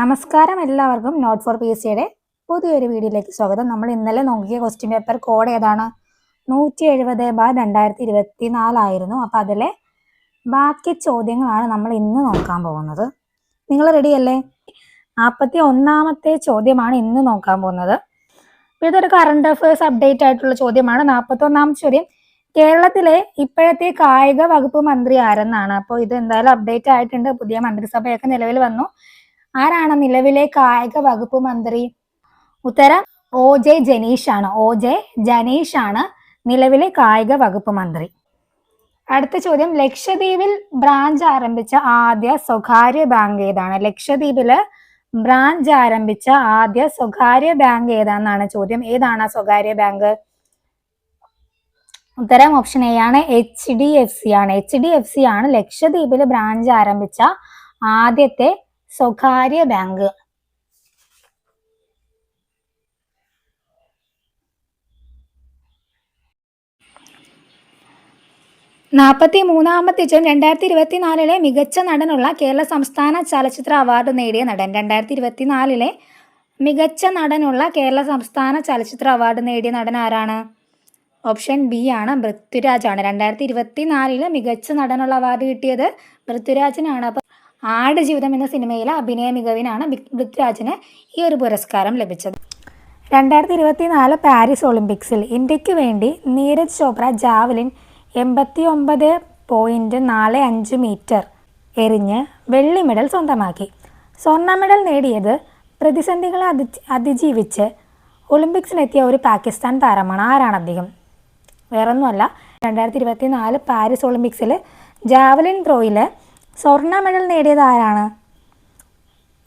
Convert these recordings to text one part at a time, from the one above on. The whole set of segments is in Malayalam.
നമസ്കാരം എല്ലാവർക്കും നോട്ട് ഫോർ പി എസ് സിയുടെ പുതിയൊരു വീഡിയോയിലേക്ക് സ്വാഗതം. നമ്മൾ ഇന്നലെ നോക്കിയ ക്വസ്റ്റ്യൻ പേപ്പർ കോഡ് ഏതാണ്? 170/2024 ആയിരുന്നു. അപ്പം അതിലെ ബാക്കി ചോദ്യങ്ങളാണ് നമ്മൾ ഇന്ന് നോക്കാൻ പോകുന്നത്. നിങ്ങൾ റെഡിയല്ലേ? 41ാമത്തെ ചോദ്യമാണ് ഇന്ന് നോക്കാൻ പോകുന്നത്. അപ്പോൾ ഇതൊരു കറണ്ട് അഫയേഴ്സ് അപ്ഡേറ്റ് ആയിട്ടുള്ള ചോദ്യമാണ്. 41ാമത്തെ ചോദ്യം, കേരളത്തിലെ ഇപ്പോഴത്തെ കായിക വകുപ്പ് മന്ത്രി ആരെന്നാണ്. അപ്പോൾ ഇത് എന്തായാലും അപ്ഡേറ്റ് ആയിട്ടുണ്ട്. പുതിയ മന്ത്രിസഭയൊക്കെ നിലവിൽ വന്നു. ആരാണ് നിലവിലെ കായിക വകുപ്പ് മന്ത്രി? ഉത്തരം OJ ജനീഷ് ആണ്. OJ ജനീഷ് ആണ് നിലവിലെ കായിക വകുപ്പ് മന്ത്രി. അടുത്ത ചോദ്യം, ലക്ഷദ്വീപിൽ ബ്രാഞ്ച് ആരംഭിച്ച ആദ്യ സ്വകാര്യ ബാങ്ക് ഏതാണ്? ലക്ഷദ്വീപില് ബ്രാഞ്ച് ആരംഭിച്ച ആദ്യ സ്വകാര്യ ബാങ്ക് ഏതാണെന്നാണ് ചോദ്യം. ഏതാണ് സ്വകാര്യ ബാങ്ക്? ഉത്തരം ഓപ്ഷൻ എ ആണ്, HDFC ആണ്. HDFC ആണ് ലക്ഷദ്വീപിൽ ബ്രാഞ്ച് ആരംഭിച്ച ആദ്യത്തെ സ്വകാര്യ ബാങ്ക്. നാൽപ്പത്തിമൂന്നാമത്തെ ചോദ്യം, 2024 മികച്ച നടനുള്ള കേരള സംസ്ഥാന ചലച്ചിത്ര അവാർഡ് നേടിയ നടൻ. 2024 മികച്ച നടനുള്ള കേരള സംസ്ഥാന ചലച്ചിത്ര അവാർഡ് നേടിയ നടൻ ആരാണ്? ഓപ്ഷൻ ബി ആണ്, പൃഥ്വിരാജ് ആണ്. 2024 മികച്ച നടനുള്ള അവാർഡ് കിട്ടിയത് പൃഥ്വിരാജിനാണ്. അപ്പം ആടുജീവിതം എന്ന സിനിമയിലെ അഭിനയ മികവിനാണ് പൃഥ്വിരാജിന് ഈ ഒരു പുരസ്കാരം ലഭിച്ചത്. 2024 പാരീസ് ഒളിമ്പിക്സിൽ ഇന്ത്യക്ക് വേണ്ടി നീരജ് ചോപ്ര ജാവലിൻ 89.45 മീറ്റർ എറിഞ്ഞ് വെള്ളി മെഡൽ സ്വന്തമാക്കി. സ്വർണ്ണ മെഡൽ നേടിയത് പ്രതിസന്ധികളെ അതിജീവിച്ച് ഒളിമ്പിക്സിലെത്തിയ ഒരു പാകിസ്ഥാൻ താരമാണ്. ആരാണ് അദ്ദേഹം? വേറൊന്നുമല്ല, 2024 പാരീസ് ഒളിമ്പിക്സിൽ ജാവലിൻ ത്രോയിൽ സ്വർണ്ണ മെഡൽ നേടിയത് ആരാണ്?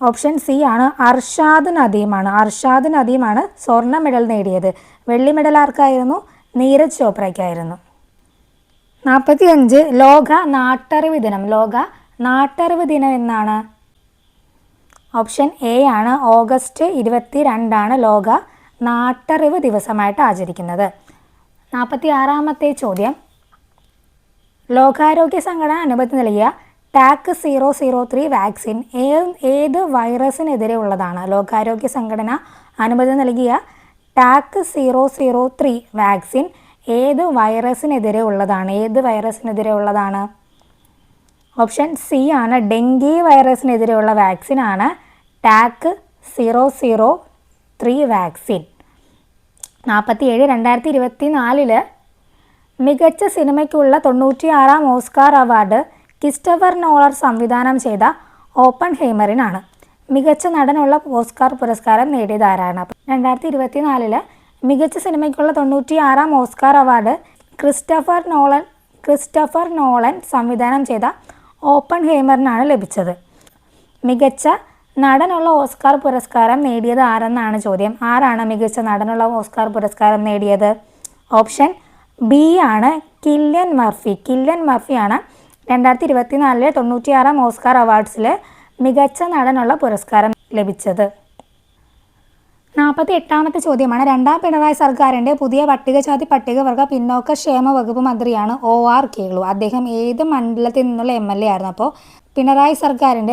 ഓപ്ഷൻ സി ആണ്, അർഷാദ് നദീമാണ്. അർഷാദ് നദീമാണ് സ്വർണ്ണ മെഡൽ നേടിയത്. വെള്ളി മെഡൽ ആർക്കായിരുന്നു? നീരജ് ചോപ്രയ്ക്കായിരുന്നു. 45 ലോക നാട്ടറിവ് ദിനം. ലോക നാട്ടറിവ് ദിനം എന്നാണ്? ഓപ്ഷൻ എ ആണ്, ഓഗസ്റ്റ് 22 ലോക നാട്ടറിവ് ദിവസമായിട്ട് ആചരിക്കുന്നത്. 46ാമത്തെ ചോദ്യം, ലോകാരോഗ്യ സംഘടന അനുമതി നൽകിയ ടാക് 003 വാക്സിൻ ഏത് വൈറസിനെതിരെ ഉള്ളതാണ്? ലോകാരോഗ്യ സംഘടന അനുമതി നൽകിയ ടാക് 003 വാക്സിൻ ഏത് വൈറസിനെതിരെ ഉള്ളതാണ്? ഏത് വൈറസിനെതിരെ ഉള്ളതാണ്? ഓപ്ഷൻ സി ആണ്, ഡെങ്കി വൈറസിനെതിരെയുള്ള വാക്സിൻ ആണ് ടാക് 003 വാക്സിൻ. 47 2024 മികച്ച സിനിമയ്ക്കുള്ള 96ാം ഓസ്കാർ അവാർഡ് ക്രിസ്റ്റഫർ നോളൻ സംവിധാനം ചെയ്ത ഓപ്പൺഹൈമറിനാണ്. മികച്ച നടനുള്ള ഓസ്കാർ പുരസ്കാരം നേടിയത് ആരാണ്? 2024 മികച്ച സിനിമയ്ക്കുള്ള 96ാം ഓസ്കാർ അവാർഡ് ക്രിസ്റ്റഫർ നോളൻ സംവിധാനം ചെയ്ത ഓപ്പൺഹൈമറിനാണ് ലഭിച്ചത്. മികച്ച നടനുള്ള ഓസ്കാർ പുരസ്കാരം നേടിയത് ആരെന്നാണ് ചോദ്യം. ആരാണ് മികച്ച നടനുള്ള ഓസ്കാർ പുരസ്കാരം നേടിയത്? ഓപ്ഷൻ ബി ആണ്, കില്ലിയൻ മർഫി. കില്ലിയൻ മർഫിയാണ് 2024 96ാം ഓസ്കാർ അവാർഡ്സിൽ മികച്ച നടനുള്ള പുരസ്കാരം ലഭിച്ചത്. 48ാമത്തെ ചോദ്യമാണ്, രണ്ടാം പിണറായി സർക്കാരിൻ്റെ പുതിയ പട്ടികജാതി പട്ടികവർഗ പിന്നോക്ക ക്ഷേമ വകുപ്പ് മന്ത്രിയാണ് OR കേളു. അദ്ദേഹം ഏത് മണ്ഡലത്തിൽ നിന്നുള്ള MLA ആയിരുന്നു? അപ്പോൾ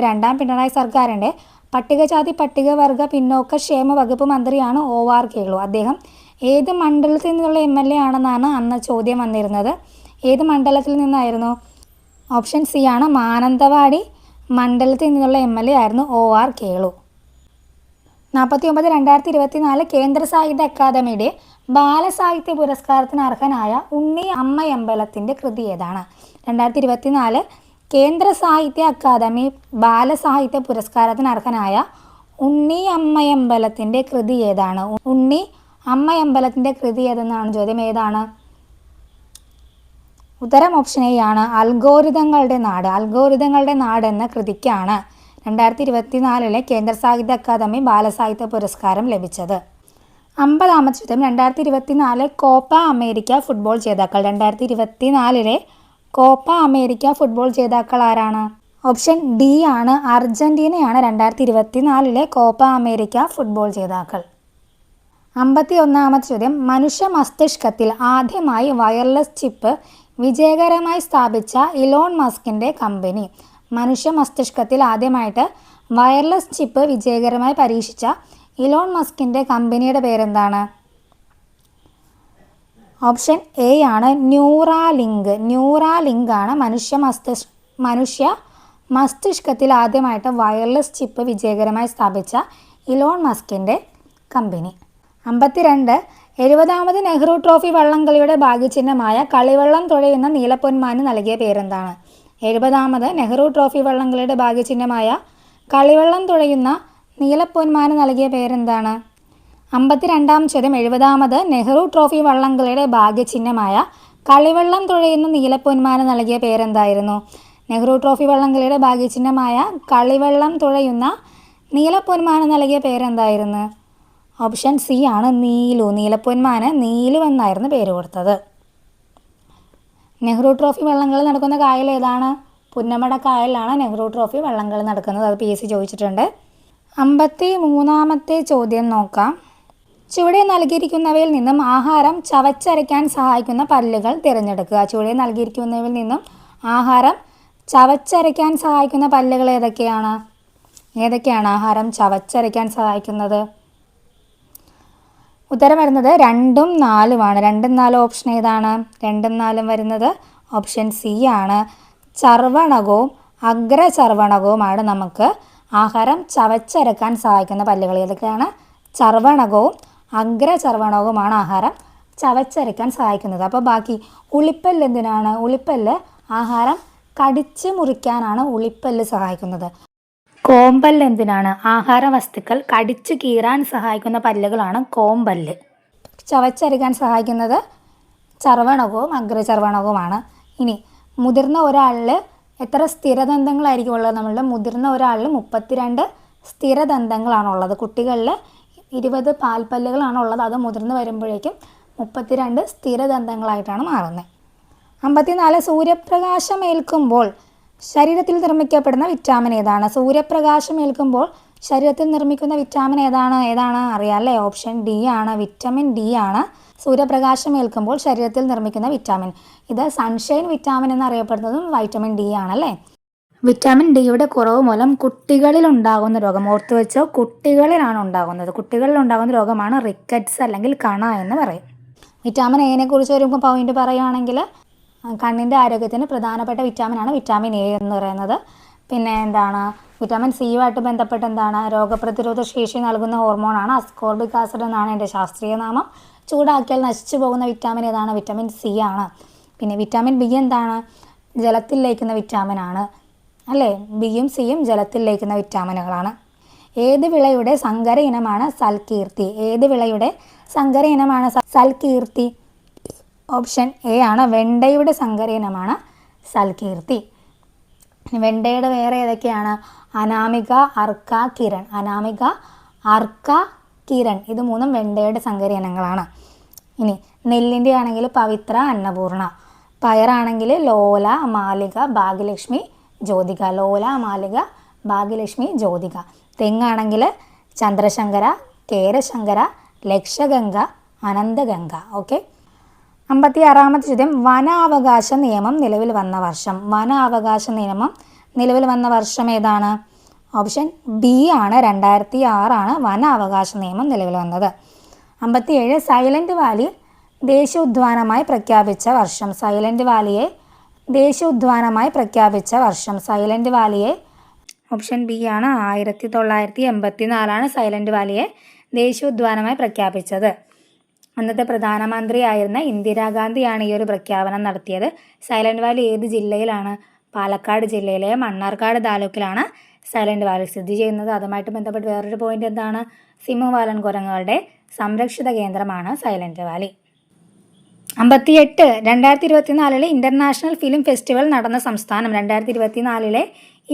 രണ്ടാം പിണറായി സർക്കാരിൻ്റെ പട്ടികജാതി പട്ടികവർഗ പിന്നോക്ക ക്ഷേമ വകുപ്പ് മന്ത്രിയാണ് OR കേളു. അദ്ദേഹം ഏത് മണ്ഡലത്തിൽ നിന്നുള്ള MLA ആണെന്നാണ് അന്ന് ചോദ്യം വന്നിരുന്നത്. ഏത് മണ്ഡലത്തിൽ നിന്നായിരുന്നു? ഓപ്ഷൻ സി ആണ്, മാനന്തവാടി മണ്ഡലത്തിൽ നിന്നുള്ള MLA ആയിരുന്നു OR കേളു. 49 2024 കേന്ദ്ര സാഹിത്യ അക്കാദമിയുടെ ബാലസാഹിത്യ പുരസ്കാരത്തിന് അർഹനായ ഉണ്ണി അമ്മയമ്പലത്തിൻ്റെ കൃതി ഏതാണ്? 2024 കേന്ദ്ര സാഹിത്യ അക്കാദമി ബാലസാഹിത്യ പുരസ്കാരത്തിന് അർഹനായ ഉണ്ണി അമ്മയമ്പലത്തിൻ്റെ കൃതി ഏതാണ്? ഉണ്ണി അമ്മയമ്പലത്തിൻ്റെ കൃതി ഏതെന്നാണ് ചോദ്യം. ഏതാണ്? ഉത്തരം ഓപ്ഷൻ എ ആണ്, അൽഗോരിതങ്ങളുടെ നാട്. അൽഗോരിതങ്ങളുടെ നാട് എന്ന കൃതിക്കാണ് 2024 കേന്ദ്ര സാഹിത്യ അക്കാദമി ബാലസാഹിത്യ പുരസ്കാരം ലഭിച്ചത്. 50ാമത്തെ ചോദ്യം, 2024 കോപ്പ അമേരിക്ക ഫുട്ബോൾ ജേതാക്കൾ. 2024 കോപ്പ അമേരിക്ക ഫുട്ബോൾ ജേതാക്കൾ ആരാണ്? ഓപ്ഷൻ ഡി ആണ്, അർജന്റീനയാണ് 2024 കോപ്പ അമേരിക്ക ഫുട്ബോൾ ജേതാക്കൾ. 51ാമത്തെ ചോദ്യം, മനുഷ്യ മസ്തിഷ്കത്തിൽ ആദ്യമായി വയർലെസ് ചിപ്പ് വിജയകരമായി സ്ഥാപിച്ച ഇലോൺ മസ്കിൻ്റെ കമ്പനി. മനുഷ്യ മസ്തിഷ്കത്തിൽ ആദ്യമായിട്ട് വയർലെസ് ചിപ്പ് വിജയകരമായി പരീക്ഷിച്ച ഇലോൺ മസ്കിൻ്റെ കമ്പനിയുടെ പേരെന്താണ്? ഓപ്ഷൻ എ ആണ് ന്യൂറാലിങ്ക്. ന്യൂറാലിങ്ക് ആണ് മനുഷ്യ മസ്തിഷ്കത്തിൽ ആദ്യമായിട്ട് വയർലെസ് ചിപ്പ് വിജയകരമായി സ്ഥാപിച്ച ഇലോൺ മസ്കിൻ്റെ കമ്പനി. 52. 70ാമത് നെഹ്റു ട്രോഫി വള്ളംകളിയുടെ ഭാഗ്യചിഹ്നമായ കളിവള്ളം തുഴയുന്ന നീലപ്പൊന്മാന് നൽകിയ പേരെന്താണ്? 70ാമത് നെഹ്റു ട്രോഫി വള്ളംകളിയുടെ ഭാഗ്യചിഹ്നമായ കളിവള്ളം തുഴയുന്ന നീലപ്പൊന്മാന് നൽകിയ പേരെന്താണ്? 52ാം ചോദ്യം. 70ാമത് നെഹ്റു ട്രോഫി വള്ളംകളിയുടെ ഭാഗ്യചിഹ്നമായ കളിവള്ളം തുഴയുന്ന നീലപ്പൊന്മാന് നൽകിയ പേരെന്തായിരുന്നു? നെഹ്റു ട്രോഫി വള്ളംകളിയുടെ ഭാഗ്യചിഹ്നമായ കളിവള്ളം തുഴയുന്ന നീലപ്പൊന്മാന് നൽകിയ പേരെന്തായിരുന്നു? ഓപ്ഷൻ സി ആണ് നീലു. നീലപ്പൊന്മാന് നീലു എന്നായിരുന്നു പേര് കൊടുത്തത്. നെഹ്റു ട്രോഫി വള്ളംകളി നടക്കുന്ന കായൽ ഏതാണ്? പുന്നമട കായലിലാണ് നെഹ്റു ട്രോഫി വള്ളംകളി നടക്കുന്നത്. അത് PSC ചോദിച്ചിട്ടുണ്ട്. 53ാമത്തെ ചോദ്യം നോക്കാം. ചുവടെ നൽകിയിരിക്കുന്നവയിൽ നിന്നും ആഹാരം ചവച്ചരയ്ക്കാൻ സഹായിക്കുന്ന പല്ലുകൾ തിരഞ്ഞെടുക്കുക. ചുവടെ നൽകിയിരിക്കുന്നവയിൽ നിന്നും ആഹാരം ചവച്ചരയ്ക്കാൻ സഹായിക്കുന്ന പല്ലുകൾ ഏതൊക്കെയാണ്? ആഹാരം ചവച്ചരയ്ക്കാൻ സഹായിക്കുന്നത്? ഉത്തരം വരുന്നത് 2ഉം 4ഉമാണ്. 2ഉം 4ഉം ഓപ്ഷൻ ഏതാണ്? 2ഉം 4ഉം വരുന്നത് ഓപ്ഷൻ സി ആണ്. ചർവണകവും അഗ്രചർവണകവുമാണ് നമുക്ക് ആഹാരം ചവച്ചരക്കാൻ സഹായിക്കുന്ന പല്ലുകൾ. ഏതൊക്കെയാണ്? ചർവണകവും അഗ്രചർവണകവുമാണ് ആഹാരം ചവച്ചരക്കാൻ സഹായിക്കുന്നത്. അപ്പോൾ ബാക്കി ഉളിപ്പല്ല് എന്തിനാണ്? ഉളിപ്പല്ല് ആഹാരം കടിച്ച് മുറിക്കാനാണ് ഉളിപ്പല്ല് സഹായിക്കുന്നത്. കോമ്പല്ല് എന്തിനാണ്? ആഹാര വസ്തുക്കൾ കടിച്ചു കീറാൻ സഹായിക്കുന്ന പല്ലുകളാണ് കോമ്പല്ല്. ചവച്ചരയ്ക്കാൻ സഹായിക്കുന്നത് ചർവണകവും അഗ്രചർവണകവുമാണ്. ഇനി മുതിർന്ന ഒരാളിൽ എത്ര സ്ഥിരദന്തങ്ങളായിരിക്കും ഉള്ളത്? നമ്മളുടെ മുതിർന്ന ഒരാളിൽ 32 സ്ഥിരദന്തങ്ങളാണുള്ളത്. കുട്ടികളിൽ 20 പാൽപ്പല്ലുകളാണുള്ളത്. അത് മുതിർന്ന് വരുമ്പോഴേക്കും 32 സ്ഥിരദന്തങ്ങളായിട്ടാണ് മാറുന്നത്. 54. സൂര്യപ്രകാശം ഏൽക്കുമ്പോൾ ശരീരത്തിൽ നിർമ്മിക്കപ്പെടുന്ന വിറ്റാമിൻ ഏതാണ്? സൂര്യപ്രകാശം ഏൽക്കുമ്പോൾ ശരീരത്തിൽ നിർമ്മിക്കുന്ന വിറ്റാമിൻ ഏതാണ് അറിയാം അല്ലേ? ഓപ്ഷൻ ഡി ആണ്. വിറ്റമിൻ ഡി ആണ് സൂര്യപ്രകാശം ഏൽക്കുമ്പോൾ ശരീരത്തിൽ നിർമ്മിക്കുന്ന വിറ്റാമിൻ. ഇത് സൺഷൈൻ വിറ്റാമിൻ എന്നറിയപ്പെടുന്നതും വൈറ്റമിൻ ഡി ആണല്ലേ. വിറ്റാമിൻ ഡിയുടെ കുറവ് മൂലം കുട്ടികളിൽ ഉണ്ടാകുന്ന രോഗം, ഓർത്തു വെച്ചോ, കുട്ടികളിലാണ് ഉണ്ടാകുന്നത്. കുട്ടികളിൽ ഉണ്ടാകുന്ന രോഗമാണ് റിക്കറ്റ്സ് അല്ലെങ്കിൽ കണ എന്ന് പറയും. വിറ്റാമിൻ എനെ കുറിച്ച് വരുമ്പോൾ പോയിന്റ് പറയുകയാണെങ്കിൽ കണ്ണിൻ്റെ ആരോഗ്യത്തിന് പ്രധാനപ്പെട്ട വിറ്റാമിനാണ് വിറ്റാമിൻ എ എന്ന് പറയുന്നത്. പിന്നെ വിറ്റാമിൻ സിയുമായിട്ട് ബന്ധപ്പെട്ട് രോഗപ്രതിരോധ ശേഷി നൽകുന്ന ഹോർമോണാണ് അസ്കോർബിക് ആസിഡ് എന്നാണ് എൻ്റെ ശാസ്ത്രീയ നാമം. ചൂടാക്കിയാൽ നശിച്ചു പോകുന്ന വിറ്റാമിൻ ഏതാണ്? വിറ്റാമിൻ സി ആണ്. പിന്നെ വിറ്റാമിൻ ബി ജലത്തിൽ ലയിക്കുന്ന വിറ്റാമിനാണ് അല്ലേ? ബിയും സിയും ജലത്തിൽ ലയിക്കുന്ന വിറ്റാമിനുകളാണ്. ഏത് വിളയുടെ സങ്കര ഇനമാണ് സൽകീർത്തി? ഏത് വിളയുടെ സങ്കര ഇനമാണ് സൽകീർത്തി? ഓപ്ഷൻ എ ആണ്. വെണ്ടയുടെ സങ്കര ഇനമാണ് സൽകീർത്തി. വെണ്ടയുടെ വേറെ ഏതൊക്കെയാണ്? അനാമിക, അർക്ക, കിരൺ. അനാമിക, അർക്ക, കിരൺ ഇത് മൂന്നും വെണ്ടയുടെ സങ്കര ഇനങ്ങളാണ്. ഇനി നെല്ലിൻ്റെ ആണെങ്കിൽ പവിത്ര, അന്നപൂർണ. പയറാണെങ്കിൽ ലോല, മാലിക, ഭാഗ്യലക്ഷ്മി, ജ്യോതിക. ലോല, മാലിക, ഭാഗ്യലക്ഷ്മി, ജ്യോതിക. തെങ്ങാണെങ്കിൽ ചന്ദ്രശങ്കര, കേരശങ്കര, ലക്ഷഗംഗ, അനന്തഗംഗ. ഓക്കെ. 56ാമത്തെ ചോദ്യം. വനാവകാശ നിയമം നിലവിൽ വന്ന വർഷം. വനാവകാശ നിയമം നിലവിൽ വന്ന വർഷം ഏതാണ്? ഓപ്ഷൻ ബി ആണ്. 2006 ആണ് വനാവകാശ നിയമം നിലവിൽ വന്നത്. 57. സൈലന്റ് വാലി ദേശീയോദ്യാനമായി പ്രഖ്യാപിച്ച വർഷം. സൈലന്റ് വാലിയെ ദേശീയോദ്യാനമായി പ്രഖ്യാപിച്ച വർഷം. സൈലന്റ് വാലിയെ ഓപ്ഷൻ ബി ആണ്. 1984 സൈലന്റ് വാലിയെ ദേശീയോദ്യാനമായി പ്രഖ്യാപിച്ചത്. അന്നത്തെ പ്രധാനമന്ത്രിയായിരുന്ന ഇന്ദിരാഗാന്ധിയാണ് ഈ ഒരു പ്രഖ്യാപനം നടത്തിയത്. സൈലന്റ് വാലി ഏത് ജില്ലയിലാണ്? പാലക്കാട് ജില്ലയിലെ മണ്ണാർക്കാട് താലൂക്കിലാണ് സൈലന്റ് വാലി സ്ഥിതി ചെയ്യുന്നത്. അതുമായിട്ട് ബന്ധപ്പെട്ട് വേറൊരു പോയിന്റ് എന്താണ്? സിംഹവാലൻ കുരങ്ങുകളുടെ സംരക്ഷിത കേന്ദ്രമാണ് silent Valley. 58. 2024 international film festival നടന്ന സംസ്ഥാനം. 2024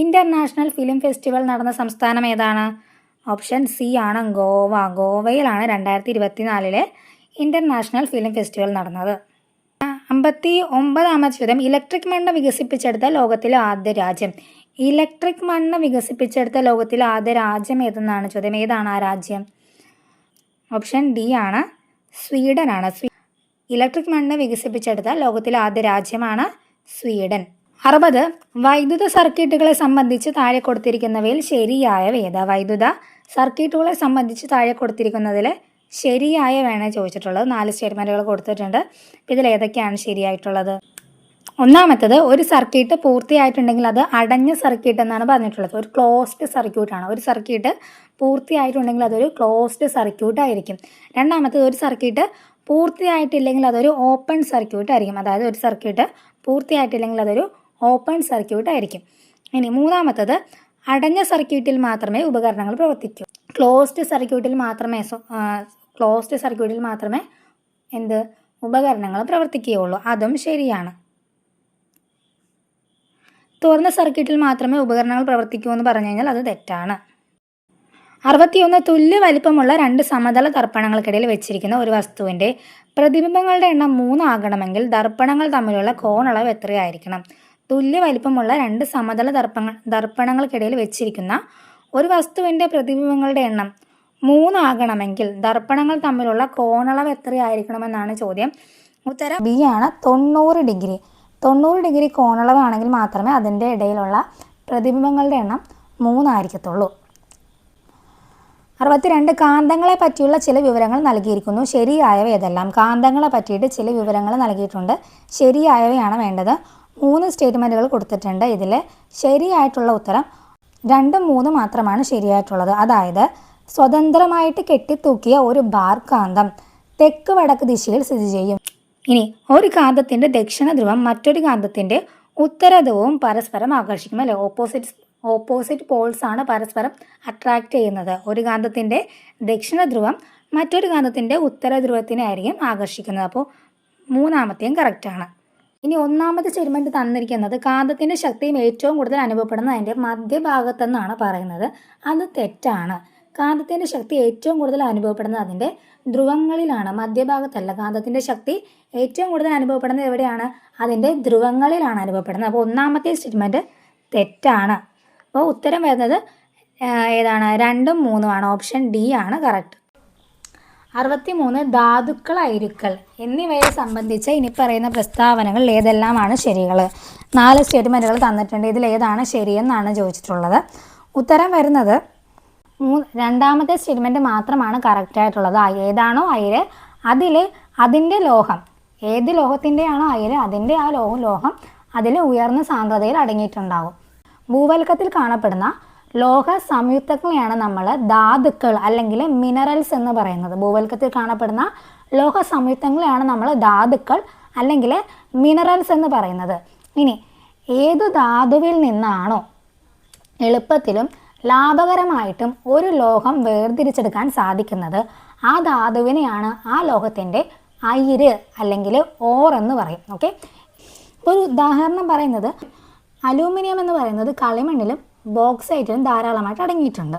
ഇന്റർനാഷണൽ ഫിലിം ഫെസ്റ്റിവൽ നടന്ന സംസ്ഥാനം ഏതാണ്? ഓപ്ഷൻ സി ആണ്. ഗോവ. ഗോവയിലാണ് 2024 ഇന്റർനാഷണൽ ഫിലിം ഫെസ്റ്റിവൽ നടന്നത്. 59ാമത്തെ ചോദ്യം. ഇലക്ട്രിക് മണ്ണ് വികസിപ്പിച്ചെടുത്ത ലോകത്തിലെ ആദ്യ രാജ്യം. ഇലക്ട്രിക് മണ്ണ് വികസിപ്പിച്ചെടുത്ത ലോകത്തിലെ ആദ്യ രാജ്യം ഏതെന്നാണ് ചോദ്യം. ഏതാണ് ആ രാജ്യം? ഓപ്ഷൻ ഡി ആണ്. സ്വീഡൻ ആണ്. ഇലക്ട്രിക് മണ്ണ് വികസിപ്പിച്ചെടുത്ത ലോകത്തിലെ ആദ്യ രാജ്യമാണ് സ്വീഡൻ. 60 വൈദ്യുത സർക്യൂട്ടുകളെ സംബന്ധിച്ച് താഴെ കൊടുത്തിരിക്കുന്നവയിൽ ശരിയായവ ഏതാ? വൈദ്യുത സർക്യൂട്ടുകളെ സംബന്ധിച്ച് താഴെ കൊടുത്തിരിക്കുന്നതിൽ ശരിയായവയാണ് ചോദിച്ചിട്ടുള്ളത്. 4 സ്റ്റേറ്റ്മെൻറ്റുകൾ കൊടുത്തിട്ടുണ്ട്. ഇതിൽ ഏതൊക്കെയാണ് ശരിയായിട്ടുള്ളത്? ഒന്നാമത്തത്, ഒരു സർക്യൂട്ട് പൂർത്തിയായിട്ടുണ്ടെങ്കിൽ അത് അടഞ്ഞ സർക്യൂട്ട് എന്നാണ് പറഞ്ഞിട്ടുള്ളത്. ഒരു ക്ലോസ്ഡ് സർക്യൂട്ടാണ്. ഒരു സർക്യൂട്ട് പൂർത്തിയായിട്ടുണ്ടെങ്കിൽ അതൊരു ക്ലോസ്ഡ് സർക്യൂട്ട് ആയിരിക്കും. രണ്ടാമത്തത്, ഒരു സർക്യൂട്ട് പൂർത്തിയായിട്ടില്ലെങ്കിൽ അതൊരു ഓപ്പൺ സർക്യൂട്ട് ആയിരിക്കും. അതായത് ഒരു സർക്യൂട്ട് പൂർത്തിയായിട്ടില്ലെങ്കിൽ അതൊരു ഓപ്പൺ സർക്യൂട്ട് ആയിരിക്കും. ഇനി മൂന്നാമത്തത്, അടഞ്ഞ സർക്യൂട്ടിൽ മാത്രമേ ഉപകരണങ്ങൾ പ്രവർത്തിക്കൂ. ക്ലോസ്ഡ് സർക്യൂട്ടിൽ മാത്രമേ ഉപകരണങ്ങൾ പ്രവർത്തിക്കുകയുള്ളൂ. അതും ശരിയാണ്. തുറന്ന സർക്യൂട്ടിൽ മാത്രമേ ഉപകരണങ്ങൾ പ്രവർത്തിക്കൂ എന്ന് പറഞ്ഞു കഴിഞ്ഞാൽ അത് തെറ്റാണ്. 61 തുല്യ വലിപ്പമുള്ള 2 സമതല ദർപ്പണങ്ങൾക്കിടയിൽ വെച്ചിരിക്കുന്ന ഒരു വസ്തുവിൻ്റെ പ്രതിബിംബങ്ങളുടെ എണ്ണം 3 ആകണമെങ്കിൽ ദർപ്പണങ്ങൾ തമ്മിലുള്ള കോണളവ് എത്രയായിരിക്കണം? തുല്യ വലിപ്പമുള്ള 2 സമതല ദർപ്പണങ്ങൾക്കിടയിൽ വെച്ചിരിക്കുന്ന ഒരു വസ്തുവിൻ്റെ പ്രതിബിംബങ്ങളുടെ എണ്ണം 3 ആകണമെങ്കിൽ ദർപ്പണങ്ങൾ തമ്മിലുള്ള കോണളവ് എത്രയായിരിക്കണമെന്നാണ് ചോദ്യം. ഉത്തരം ബി ആണ്, 90 ഡിഗ്രി. 90 ഡിഗ്രി കോണളവാണെങ്കിൽ മാത്രമേ അതിൻ്റെ ഇടയിലുള്ള പ്രതിബിംബങ്ങളുടെ എണ്ണം 3 ആയിരിക്കത്തുള്ളൂ. 62 കാന്തങ്ങളെ പറ്റിയുള്ള ചില വിവരങ്ങൾ നൽകിയിരിക്കുന്നു. ശരിയായവ ഏതെല്ലാം? കാന്തങ്ങളെ പറ്റിയിട്ട് ചില വിവരങ്ങൾ നൽകിയിട്ടുണ്ട്. ശരിയായവയാണ് വേണ്ടത്. 3 സ്റ്റേറ്റ്മെൻറ്റുകൾ കൊടുത്തിട്ടുണ്ട്. ഇതിൽ ശരിയായിട്ടുള്ള ഉത്തരം 2ഉം 3ഉം മാത്രമാണ് ശരിയായിട്ടുള്ളത്. അതായത് സ്വതന്ത്രമായിട്ട് കെട്ടിത്തൂക്കിയ ഒരു ബാർ കാന്തം തെക്ക് വടക്ക് ദിശയിൽ സ്ഥിതി ചെയ്യും. ഇനി ഒരു കാന്തത്തിൻ്റെ ദക്ഷിണ ധ്രുവം മറ്റൊരു കാന്തത്തിൻ്റെ ഉത്തരധ്രുവവും പരസ്പരം ആകർഷിക്കും. അല്ലേ? ഓപ്പോസിറ്റ് പോൾസ് ആണ് പരസ്പരം അട്രാക്റ്റ് ചെയ്യുന്നത്. ഒരു കാന്തത്തിൻ്റെ ദക്ഷിണ ധ്രുവം മറ്റൊരു കാന്തത്തിൻ്റെ ഉത്തരധ്രുവത്തിനെ ആയിരിക്കും ആകർഷിക്കുന്നത്. അപ്പോൾ മൂന്നാമത്തെയും കറക്റ്റാണ്. ഇനി ഒന്നാമത്തെ സ്റ്റേറ്റ്മെൻറ്റ് തന്നിരിക്കുന്നത് കാന്തത്തിൻ്റെ ശക്തിയും ഏറ്റവും കൂടുതൽ അനുഭവപ്പെടുന്നത് അതിൻ്റെ മധ്യഭാഗത്തെന്നാണ് പറയുന്നത്. അത് തെറ്റാണ്. കാന്തത്തിൻ്റെ ശക്തി ഏറ്റവും കൂടുതൽ അനുഭവപ്പെടുന്നത് അതിൻ്റെ ധ്രുവങ്ങളിലാണ്, മധ്യഭാഗത്തല്ല. കാന്തത്തിൻ്റെ ശക്തി ഏറ്റവും കൂടുതൽ അനുഭവപ്പെടുന്നത് എവിടെയാണ്? അതിൻ്റെ ധ്രുവങ്ങളിലാണ് അനുഭവപ്പെടുന്നത്. അപ്പോൾ ഒന്നാമത്തെ സ്റ്റേറ്റ്മെൻറ്റ് തെറ്റാണ്. അപ്പോൾ ഉത്തരം വരുന്നത് ഏതാണ്? 2ഉം 3ഉം ആണ്. ഓപ്ഷൻ ഡി ആണ് കറക്റ്റ്. 63 ധാതുക്കൾ, അയിരുക്കൾ എന്നിവയെ സംബന്ധിച്ച് ഇനി പറയുന്ന പ്രസ്താവനകൾ ഏതെല്ലാമാണ് ശരികൾ? 4 സ്റ്റേറ്റ്മെൻറ്റുകൾ തന്നിട്ടുണ്ട്. ഇതിൽ ഏതാണ് ശരിയെന്നാണ് ചോദിച്ചിട്ടുള്ളത്. ഉത്തരം വരുന്നത് രണ്ടാമത്തെ സ്റ്റേറ്റ്മെൻറ്റ് മാത്രമാണ് കറക്റ്റായിട്ടുള്ളത്. ഏതാണോ അയിര് അതിൽ അതിൻ്റെ ലോഹം, ഏത് ലോഹത്തിൻ്റെയാണോ അയിര് അതിൻ്റെ ആ ലോഹം അതിൽ ഉയർന്ന സാന്ദ്രതയിൽ അടങ്ങിയിട്ടുണ്ടാകും. ഭൂവൽക്കത്തിൽ കാണപ്പെടുന്ന ലോഹ സംയുക്തങ്ങളെയാണ് നമ്മൾ ധാതുക്കൾ അല്ലെങ്കിൽ മിനറൽസ് എന്ന് പറയുന്നത്. ഭൂവൽക്കത്തിൽ കാണപ്പെടുന്ന ലോഹ സംയുക്തങ്ങളെയാണ് നമ്മൾ ധാതുക്കൾ അല്ലെങ്കിൽ മിനറൽസ് എന്ന് പറയുന്നത്. ഇനി ഏതു ധാതുവിൽ നിന്നാണോ എളുപ്പത്തിലും ലാഭകരമായിട്ടും ഒരു ലോഹം വേർതിരിച്ചെടുക്കാൻ സാധിക്കുന്നത് ആ ധാതുവിനെയാണ് ആ ലോഹത്തിൻ്റെ അയിര് അല്ലെങ്കിൽ ഓർ എന്ന് പറയും. ഓക്കെ, ഒരു ഉദാഹരണം പറയുന്നത് അലൂമിനിയം എന്ന് പറയുന്നത് കളിമണ്ണിലും ബോക്സൈറ്റിലും ധാരാളമായിട്ട് അടങ്ങിയിട്ടുണ്ട്.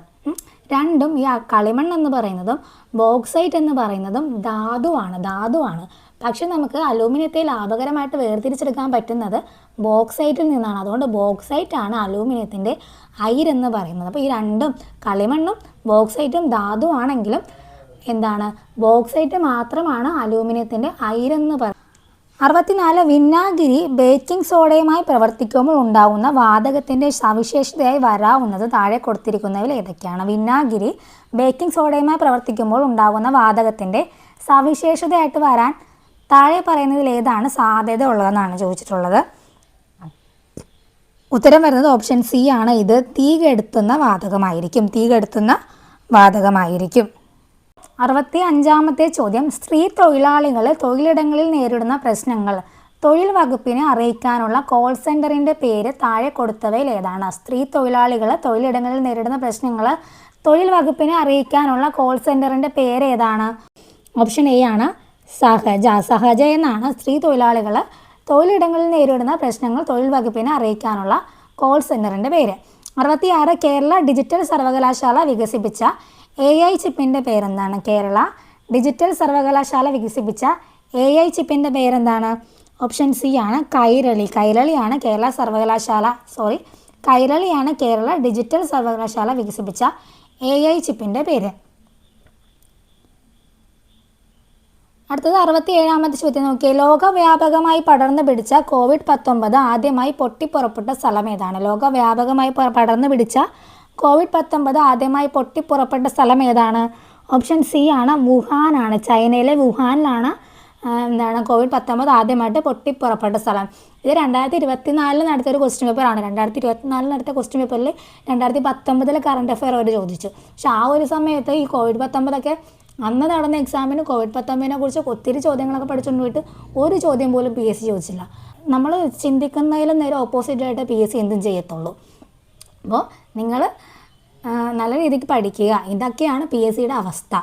രണ്ടും, ഈ കളിമണ്ണ് എന്ന് പറയുന്നതും ബോക്സൈറ്റ് എന്ന് പറയുന്നതും ധാതുവാണ്. പക്ഷെ നമുക്ക് അലൂമിനിയത്തെ ലാഭകരമായിട്ട് വേർതിരിച്ചെടുക്കാൻ പറ്റുന്നത് ബോക്സൈറ്റിൽ നിന്നാണ്. അതുകൊണ്ട് ബോക്സൈറ്റാണ് അലൂമിനിയത്തിൻ്റെ അയിരെന്ന് പറയുന്നത്. അപ്പോൾ ഈ രണ്ടും, കളിമണ്ണും ബോക്സൈറ്റും ധാതുവാണെങ്കിലും ബോക്സൈറ്റ് മാത്രമാണ് അലൂമിനിയത്തിൻ്റെ അയിരെന്ന് പറയുന്നത്. 64 വിനാഗിരി ബേക്കിംഗ് സോഡയുമായി പ്രവർത്തിക്കുമ്പോൾ ഉണ്ടാകുന്ന വാതകത്തിൻ്റെ സവിശേഷതയായി വരാവുന്നത് താഴെ കൊടുത്തിരിക്കുന്നവയിൽ ഏതൊക്കെയാണ്? വിനാഗിരി ബേക്കിംഗ് സോഡയുമായി പ്രവർത്തിക്കുമ്പോൾ ഉണ്ടാകുന്ന വാതകത്തിൻ്റെ സവിശേഷതയായിട്ട് വരാൻ താഴെ പറയുന്നതിൽ ഏതാണ് സാധ്യത ഉള്ളതെന്നാണ് ചോദിച്ചിട്ടുള്ളത്. ഉത്തരം വരുന്നത് ഓപ്ഷൻ സി ആണ്. ഇത് തീ കെടുത്തുന്ന വാതകമായിരിക്കും. 65ാമത്തെ ചോദ്യം, സ്ത്രീ തൊഴിലാളികൾ തൊഴിലിടങ്ങളിൽ നേരിടുന്ന പ്രശ്നങ്ങൾ തൊഴിൽ വകുപ്പിനെ അറിയിക്കാനുള്ള കോൾ സെൻ്ററിൻ്റെ പേര് താഴെ കൊടുത്തവയിൽ ഏതാണ്? സ്ത്രീ തൊഴിലാളികൾ തൊഴിലിടങ്ങളിൽ നേരിടുന്ന പ്രശ്നങ്ങൾ തൊഴിൽ വകുപ്പിനെ അറിയിക്കാനുള്ള കോൾ സെൻ്ററിൻ്റെ പേര് ഏതാണ്? ഓപ്ഷൻ എ ആണ്, സഹജ എന്നാണ് സ്ത്രീ തൊഴിലാളികൾ തൊഴിലിടങ്ങളിൽ നേരിടുന്ന പ്രശ്നങ്ങൾ തൊഴിൽ വകുപ്പിനെ അറിയിക്കാനുള്ള കോൾ സെൻ്ററിൻ്റെ പേര്. 66 കേരള ഡിജിറ്റൽ സർവകലാശാല വികസിപ്പിച്ച AI ചിപ്പിൻ്റെ പേരെന്താണ്? കേരള ഡിജിറ്റൽ സർവകലാശാല വികസിപ്പിച്ച AI ചിപ്പിൻ്റെ പേരെന്താണ്? ഓപ്ഷൻ സി ആണ്, കൈരളിയാണ് കേരള ഡിജിറ്റൽ സർവകലാശാല വികസിപ്പിച്ച AI ചിപ്പിൻ്റെ പേര്. അടുത്തത് 67ാമത്തെ ചോദ്യം നോക്കിയേ. ലോകവ്യാപകമായി പടർന്നു പിടിച്ച COVID-19 ആദ്യമായി പൊട്ടിപ്പുറപ്പെട്ട സ്ഥലം ഏതാണ്? ലോകവ്യാപകമായി പടർന്നു പിടിച്ച COVID-19 ആദ്യമായി പൊട്ടിപ്പുറപ്പെട്ട സ്ഥലം ഏതാണ്? ഓപ്ഷൻ സി ആണ്, വുഹാനാണ്. ചൈനയിലെ വുഹാനിലാണ് COVID-19 ആദ്യമായിട്ട് പൊട്ടിപ്പുറപ്പെട്ട സ്ഥലം. ഇത് 2024 നടത്തിയൊരു ക്വസ്റ്റ്യൻ പേപ്പറാണ്. 2024 നടത്തിയ ക്വസ്റ്റ്യൻ പേപ്പറിൽ 2019 കറണ്ട് അഫെയർ അവർ ചോദിച്ചു. പക്ഷെ ആ ഒരു സമയത്ത് ഈ COVID-19 അന്ന് നടന്ന എക്സാമിന് COVID-19 കുറിച്ച് ഒത്തിരി ചോദ്യങ്ങളൊക്കെ പഠിച്ചുകൊണ്ട് പോയിട്ട് ഒരു ചോദ്യം പോലും PSC ചോദിച്ചില്ല. നമ്മൾ ചിന്തിക്കുന്നതിലും നേരെ ഓപ്പോസിറ്റായിട്ട് PSC എന്തും ചെയ്യത്തുള്ളൂ. അപ്പോൾ നിങ്ങൾ നല്ല രീതിക്ക് പഠിക്കുക. ഇതൊക്കെയാണ് PSCയുടെ അവസ്ഥ.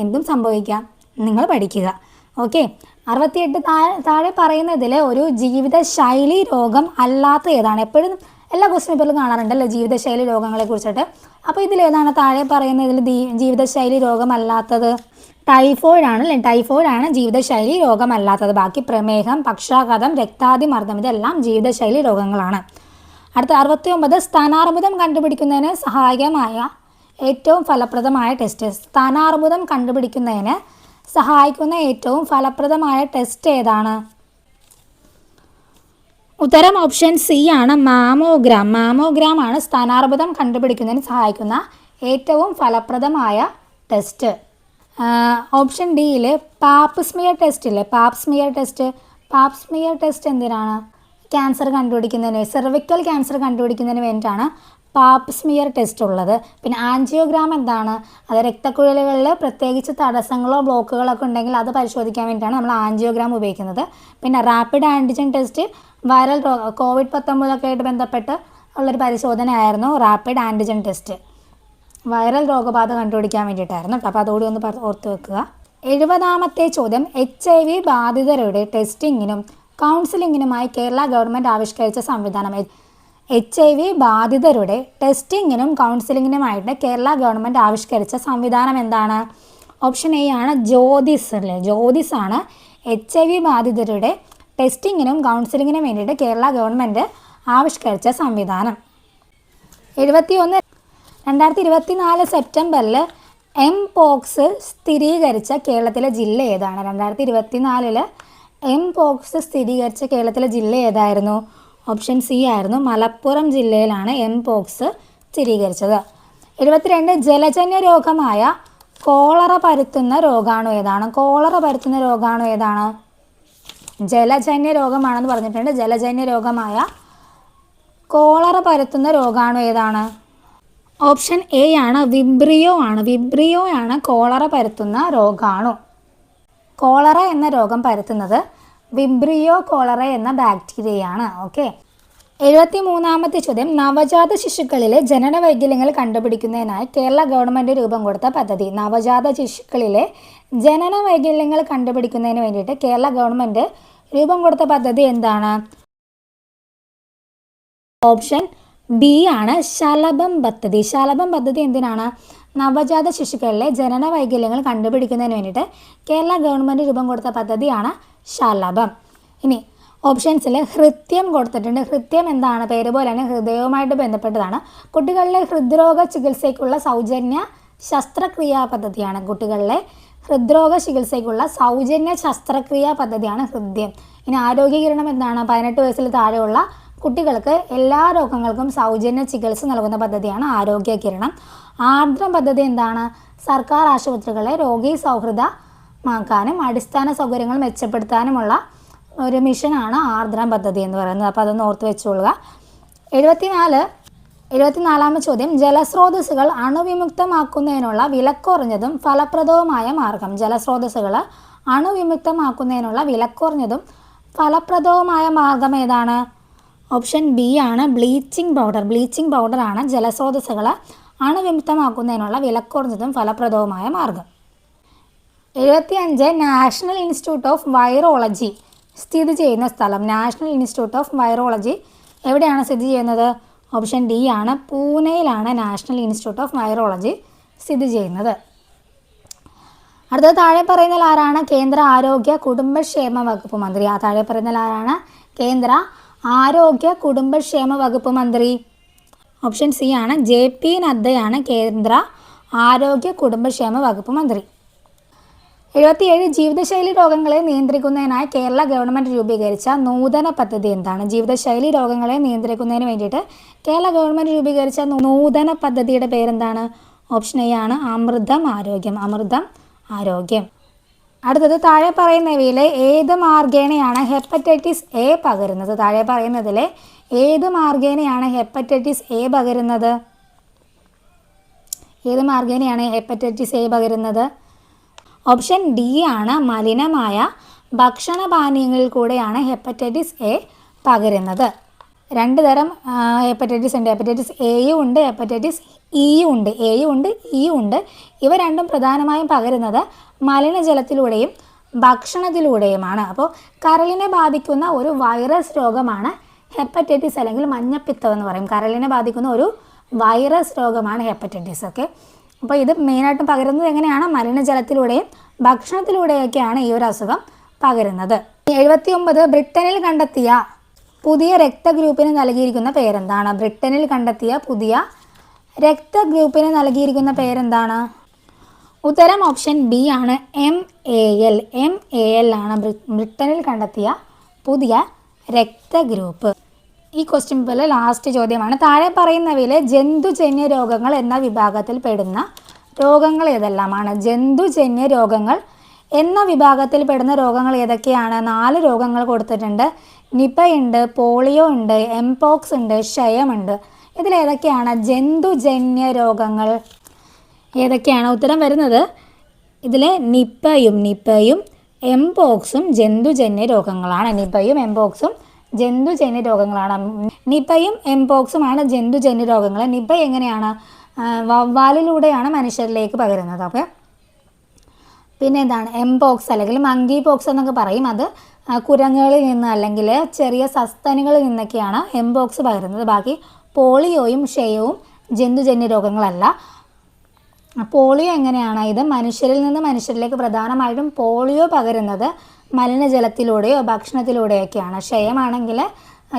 എന്തും സംഭവിക്കാം, നിങ്ങൾ പഠിക്കുക. ഓക്കെ. 68 താഴെ പറയുന്നതിൽ ഒരു ജീവിതശൈലി രോഗം അല്ലാത്ത ഏതാണ്? എപ്പോഴും എല്ലാ ക്വസ്റ്റ്യൻ പേപ്പറിലും കാണാറുണ്ടല്ലോ ജീവിതശൈലി രോഗങ്ങളെ കുറിച്ചിട്ട്. അപ്പോൾ ഇതിലേതാണ് താഴെ പറയുന്നതിൽ ജീവിതശൈലി രോഗമല്ലാത്തത്? ടൈഫോയിഡ് ആണ് അല്ലേ? ടൈഫോയിഡ് ആണ് ജീവിതശൈലി രോഗമല്ലാത്തത്. ബാക്കി പ്രമേഹം, പക്ഷാഘാതം, രക്താതിമർദ്ദം ഇതെല്ലാം ജീവിതശൈലി രോഗങ്ങളാണ്. അടുത്ത 69 സ്ഥാനാർബുദം കണ്ടുപിടിക്കുന്നതിന് സഹായകമായ ഏറ്റവും ഫലപ്രദമായ ടെസ്റ്റ്. സ്ഥാനാർബുദം കണ്ടുപിടിക്കുന്നതിന് സഹായിക്കുന്ന ഏറ്റവും ഫലപ്രദമായ ടെസ്റ്റ് ഏതാണ്? ഉത്തരം ഓപ്ഷൻ സി ആണ്, മാമോഗ്രാം. മാമോഗ്രാം ആണ് സ്ഥാനാർബുദം കണ്ടുപിടിക്കുന്നതിന് സഹായിക്കുന്ന ഏറ്റവും ഫലപ്രദമായ ടെസ്റ്റ്. ഓപ്ഷൻ ഡിയിൽ പാപ്സ്മിയർ ടെസ്റ്റ് ഇല്ലേ? പാപ്സ്മിയർ ടെസ്റ്റ് എന്തിനാണ്? ക്യാൻസർ കണ്ടുപിടിക്കുന്നതിന്, സെർവിക്കൽ ക്യാൻസർ കണ്ടുപിടിക്കുന്നതിന് വേണ്ടിയിട്ടാണ് പാപ്സ്മിയർ ടെസ്റ്റ് ഉള്ളത്. പിന്നെ ആൻജിയോഗ്രാം എന്താണ്? അത് രക്തക്കുഴലുകളിൽ പ്രത്യേകിച്ച് തടസ്സങ്ങളോ ബ്ലോക്കുകളോ ഒക്കെ ഉണ്ടെങ്കിൽ അത് പരിശോധിക്കാൻ വേണ്ടിയിട്ടാണ് നമ്മൾ ആൻജിയോഗ്രാം ഉപയോഗിക്കുന്നത്. പിന്നെ rapid antigen test viral COVID-19 ആയിട്ട് ബന്ധപ്പെട്ട് ഉള്ളൊരു പരിശോധനയായിരുന്നു റാപ്പിഡ് ആൻറ്റിജൻ ടെസ്റ്റ്. വൈറൽ രോഗബാധ കണ്ടുപിടിക്കാൻ വേണ്ടിയിട്ടായിരുന്നു. അപ്പോൾ അതോടെ ഒന്ന് ഓർത്ത് വെക്കുക. 70ാമത്തെ ചോദ്യം. HIV ബാധിതരുടെ ടെസ്റ്റിങ്ങിനും കൗൺസിലിങ്ങിനുമായി കേരള ഗവൺമെൻറ് ആവിഷ്കരിച്ച സംവിധാനം. HIV ബാധിതരുടെ ടെസ്റ്റിങ്ങിനും കൗൺസിലിങ്ങിനുമായിട്ട് കേരള ഗവൺമെൻറ് ആവിഷ്കരിച്ച സംവിധാനം എന്താണ്? ഓപ്ഷൻ എ ആണ്, ജ്യോതിസ് അല്ലേ? ജ്യോതിസ് ആണ് HIV ബാധിതരുടെ ടെസ്റ്റിങ്ങിനും കൗൺസിലിങ്ങിനും വേണ്ടിയിട്ട് കേരള ഗവൺമെൻറ് ആവിഷ്കരിച്ച സംവിധാനം. 71 2024 സെപ്റ്റംബറിൽ എംപോക്സ് സ്ഥിരീകരിച്ച കേരളത്തിലെ ജില്ല ഏതാണ്? 2024 എംപോക്സ് സ്ഥിരീകരിച്ച കേരളത്തിലെ ജില്ല ഏതായിരുന്നു? ഓപ്ഷൻ സി ആയിരുന്നു, മലപ്പുറം ജില്ലയിലാണ് എംപോക്സ് സ്ഥിരീകരിച്ചത്. 72 ജലജന്യ രോഗമായ കോളറ പരത്തുന്ന രോഗാണു ഏതാണ്? കോളറ പരത്തുന്ന രോഗാണു ഏതാണ്? ജലജന്യ രോഗമാണെന്ന് പറഞ്ഞിട്ടുണ്ട്. ജലജന്യ രോഗമായ കോളറ പരത്തുന്ന രോഗാണു ഏതാണ്? ഓപ്ഷൻ എ ആണ്, വിബ്രിയോ ആണ്. വിബ്രിയോ ആണ് കോളറ പരത്തുന്ന രോഗാണു. കോളറ എന്ന രോഗം പരത്തുന്നത് വിബ്രിയോ കോളറ എന്ന ബാക്ടീരിയയാണ്. ഓക്കെ. 73ാമത്തെ ചോദ്യം. നവജാത ശിശുക്കളിലെ ജനന വൈകല്യങ്ങൾ കണ്ടുപിടിക്കുന്നതിനായി കേരള ഗവൺമെൻറ് രൂപം കൊടുത്ത പദ്ധതി. നവജാത ശിശുക്കളിലെ ജനന വൈകല്യങ്ങൾ കണ്ടുപിടിക്കുന്നതിന് വേണ്ടിയിട്ട് കേരള ഗവൺമെൻറ് രൂപം കൊടുത്ത പദ്ധതി എന്താണ്? ഓപ്ഷൻ ബി ആണ്, ശലഭം പദ്ധതി. ശലഭം പദ്ധതി എന്തിനാണ്? നവജാത ശിശുക്കളിലെ ജനന വൈകല്യങ്ങൾ കണ്ടുപിടിക്കുന്നതിന് വേണ്ടിയിട്ട് കേരള ഗവൺമെൻറ് രൂപം കൊടുത്ത പദ്ധതിയാണ് ശലഭം. ഇനി ഓപ്ഷൻസിൽ ഹൃദ്യം കൊടുത്തിട്ടുണ്ട്. ഹൃദ്യം എന്താണ്? പേര് പോലെ തന്നെ ഹൃദയവുമായിട്ട് ബന്ധപ്പെട്ടതാണ്. കുട്ടികളിലെ ഹൃദ്രോഗ ചികിത്സയ്ക്കുള്ള സൗജന്യ ശസ്ത്രക്രിയാ പദ്ധതിയാണ്. കുട്ടികളിലെ ഹൃദ്രോഗ ചികിത്സയ്ക്കുള്ള സൗജന്യ ശസ്ത്രക്രിയാ പദ്ധതിയാണ് ഹൃദ്യം. ഇനി ആരോഗ്യകിരണം എന്താണ്? 18 വയസ്സിൽ താഴെയുള്ള കുട്ടികൾക്ക് എല്ലാ രോഗങ്ങൾക്കും സൗജന്യ ചികിത്സ നൽകുന്ന പദ്ധതിയാണ് ആരോഗ്യകിരണം. ആർദ്രം പദ്ധതി എന്താണ്? സർക്കാർ ആശുപത്രികളെ രോഗി സൗഹൃദമാക്കാനും അടിസ്ഥാന സൗകര്യങ്ങൾ മെച്ചപ്പെടുത്താനുമുള്ള ഒരു മിഷനാണ് ആർദ്രം പദ്ധതി എന്ന് പറയുന്നത്. അപ്പോൾ അതൊന്ന് ഓർത്ത് വെച്ചുകൊള്ളുക. 74ാമത്തെ ചോദ്യം. ജലസ്രോതസ്സുകൾ അണുവിമുക്തമാക്കുന്നതിനുള്ള വിലക്കുറഞ്ഞതും ഫലപ്രദവുമായ മാർഗം. ജലസ്രോതസ്സുകൾ അണുവിമുക്തമാക്കുന്നതിനുള്ള വിലക്കുറഞ്ഞതും ഫലപ്രദവുമായ മാർഗം ഏതാണ്? ഓപ്ഷൻ ബി ആണ്, ബ്ലീച്ചിങ് പൗഡർ. ബ്ലീച്ചിങ് പൗഡറാണ് ജലസ്രോതസ്സുകൾ അണുവിമുക്തമാക്കുന്നതിനുള്ള വിലക്കുറഞ്ഞതും ഫലപ്രദവുമായ മാർഗം. 75 നാഷണൽ ഇൻസ്റ്റിറ്റ്യൂട്ട് ഓഫ് വൈറോളജി സ്ഥിതി ചെയ്യുന്ന സ്ഥലം. നാഷണൽ ഇൻസ്റ്റിറ്റ്യൂട്ട് ഓഫ് വൈറോളജി എവിടെയാണ് സ്ഥിതി ചെയ്യുന്നത്? ഓപ്ഷൻ ഡി ആണ്, പൂനെയിലാണ് നാഷണൽ ഇൻസ്റ്റിറ്റ്യൂട്ട് ഓഫ് വൈറോളജി സ്ഥിതി ചെയ്യുന്നത്. അടുത്തത് താഴെ പറയുന്നതിൽ ആരാണ് കേന്ദ്ര ആരോഗ്യ കുടുംബക്ഷേമ വകുപ്പ് മന്ത്രി? താഴെ പറയുന്നതിൽ ആരാണ് കേന്ദ്ര ആരോഗ്യ കുടുംബക്ഷേമ വകുപ്പ് മന്ത്രി? ഓപ്ഷൻ സി ആണ്, JP നദ്ദയാണ് കേന്ദ്ര ആരോഗ്യ കുടുംബക്ഷേമ വകുപ്പ് മന്ത്രി. 77 ജീവിതശൈലി രോഗങ്ങളെ നിയന്ത്രിക്കുന്നതിനായി കേരള ഗവൺമെൻറ് രൂപീകരിച്ച നൂതന പദ്ധതി എന്താണ്? ജീവിതശൈലി രോഗങ്ങളെ നിയന്ത്രിക്കുന്നതിന് വേണ്ടിയിട്ട് കേരള ഗവൺമെൻറ് രൂപീകരിച്ച നൂതന പദ്ധതിയുടെ പേരെന്താണ്? ഓപ്ഷൻ എ ആണ് അമൃതം ആരോഗ്യം. അമൃതം ആരോഗ്യം. അടുത്തത് താഴെ പറയുന്നവയിലെ ഏത് മാർഗേനയാണ് ഹെപ്പറ്റൈറ്റിസ് എ പകരുന്നത്? താഴെ പറയുന്നതിലെ ഏത് മാർഗേനയാണ് ഹെപ്പറ്റൈറ്റിസ് എ പകരുന്നത്? ഏത് മാർഗേനയാണ് ഹെപ്പറ്റൈറ്റിസ് എ പകരുന്നത്? ഓപ്ഷൻ ഡി ആണ് മലിനമായ ഭക്ഷണപാനീയങ്ങളിൽ കൂടെയാണ് ഹെപ്പറ്റൈറ്റിസ് എ പകരുന്നത്. രണ്ട് തരം ഹെപ്പറ്റൈറ്റിസ് ഉണ്ട്. ഹെപ്പറ്റൈറ്റിസ് എയും ഉണ്ട്, ഹെപ്പറ്റൈറ്റിസ് ഇയും ഉണ്ട്. എയും ഉണ്ട്, ഇയും ഉണ്ട്. ഇവ രണ്ടും പ്രധാനമായും പകരുന്നത് മലിനജലത്തിലൂടെയും ഭക്ഷണത്തിലൂടെയുമാണ്. അപ്പോൾ കരളിനെ ബാധിക്കുന്ന ഒരു വൈറസ് രോഗമാണ് ഹെപ്പറ്റൈറ്റിസ് അല്ലെങ്കിൽ മഞ്ഞപ്പിത്തം എന്ന് പറയും. കരളിനെ ബാധിക്കുന്ന ഒരു വൈറസ് രോഗമാണ് ഹെപ്പറ്റൈറ്റിസ്. ഓക്കെ, അപ്പോൾ ഇത് മെയിനായിട്ടും പകരുന്നത് എങ്ങനെയാണ്? മലിനജലത്തിലൂടെയും ഭക്ഷണത്തിലൂടെയൊക്കെയാണ് ഈ ഒരു അസുഖം പകരുന്നത്. 79 ബ്രിട്ടനിൽ കണ്ടെത്തിയ പുതിയ രക്തഗ്രൂപ്പിന് നൽകിയിരിക്കുന്ന പേരെന്താണ്? ബ്രിട്ടനിൽ കണ്ടെത്തിയ പുതിയ രക്തഗ്രൂപ്പിന് നൽകിയിരിക്കുന്ന പേരെന്താണ്? ഉത്തരം ഓപ്ഷൻ ബി ആണ് MAL. MAL ആണ് ബ്രിട്ടനിൽ കണ്ടെത്തിയ പുതിയ രക്തഗ്രൂപ്പ്. ഈ ക്വസ്റ്റ്യൻ പേപ്പറിലെ ലാസ്റ്റ് ചോദ്യമാണ്. താഴെ പറയുന്നവയിലെ ജന്തുജന്യ രോഗങ്ങൾ എന്ന വിഭാഗത്തിൽ പെടുന്ന രോഗങ്ങൾ ഏതെല്ലാമാണ്? ജന്തുജന്യ രോഗങ്ങൾ എന്ന വിഭാഗത്തിൽ പെടുന്ന രോഗങ്ങൾ ഏതൊക്കെയാണ്? 4 രോഗങ്ങൾ കൊടുത്തിട്ടുണ്ട്. നിപയുണ്ട്, പോളിയോ ഉണ്ട്, എംപോക്സ് ഉണ്ട്, ക്ഷയമുണ്ട്. ഇതിലേതൊക്കെയാണ് ജന്തുജന്യ രോഗങ്ങൾ? ഏതൊക്കെയാണ്? ഉത്തരം വരുന്നത് ഇതിൽ നിപയും എംപോക്സും ജന്തുജന്യ രോഗങ്ങളാണ്. നിപയും എംപോക്സും ജന്തുജന്യ രോഗങ്ങളാണ്. നിപയും എംപോക്സുമാണ് ജന്തുജന്യ രോഗങ്ങൾ. നിപ എങ്ങനെയാണ്? വവ്വാലിലൂടെയാണ് മനുഷ്യരിലേക്ക് പകരുന്നത്. ഓക്കെ, പിന്നെ എന്താണ് എംപോക്സ് അല്ലെങ്കിൽ മങ്കി പോക്സ് എന്നൊക്കെ പറയും. അത് കുരങ്ങുകളിൽ നിന്ന് അല്ലെങ്കിൽ ചെറിയ സസ്തനികളിൽ നിന്നൊക്കെയാണ് എംപോക്സ് പകരുന്നത്. ബാക്കി പോളിയോയും ക്ഷയവും ജന്തുജന്യ രോഗങ്ങളല്ല. പോളിയോ എങ്ങനെയാണ്? ഇത് മനുഷ്യരിൽ നിന്ന് മനുഷ്യരിലേക്ക് പ്രധാനമായിട്ടും പോളിയോ പകരുന്നത് മലിനജലത്തിലൂടെയോ ഭക്ഷണത്തിലൂടെയൊക്കെയാണ്. ക്ഷയമാണെങ്കിൽ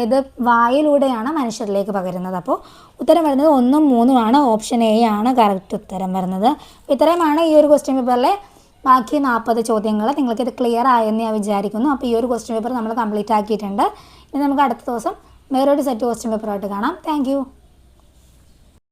ഇത് വായിലൂടെയാണ് മനുഷ്യരിലേക്ക് പകരുന്നത്. അപ്പോൾ ഉത്തരം വരുന്നത് 1ഉം 3ഉം ആണ്. ഓപ്ഷൻ എ ആണ് കറക്റ്റ് ഉത്തരം വരുന്നത്. ഇത്രയുമാണ് ഈ ഒരു ക്വസ്റ്റ്യൻ പേപ്പറിലെ ബാക്കി 40 ചോദ്യങ്ങൾ. നിങ്ങൾക്കിത് ക്ലിയർ ആയെന്ന് ഞാൻ വിചാരിക്കുന്നു. അപ്പോൾ ഈ ഒരു ക്വസ്റ്റ്യൻ പേപ്പർ നമ്മൾ കംപ്ലീറ്റ് ആക്കിയിട്ടുണ്ട്. ഇനി നമുക്ക് അടുത്ത ദിവസം വേറൊരു സെറ്റ് ക്വസ്റ്റ്യൻ പേപ്പറായിട്ട് കാണാം. താങ്ക്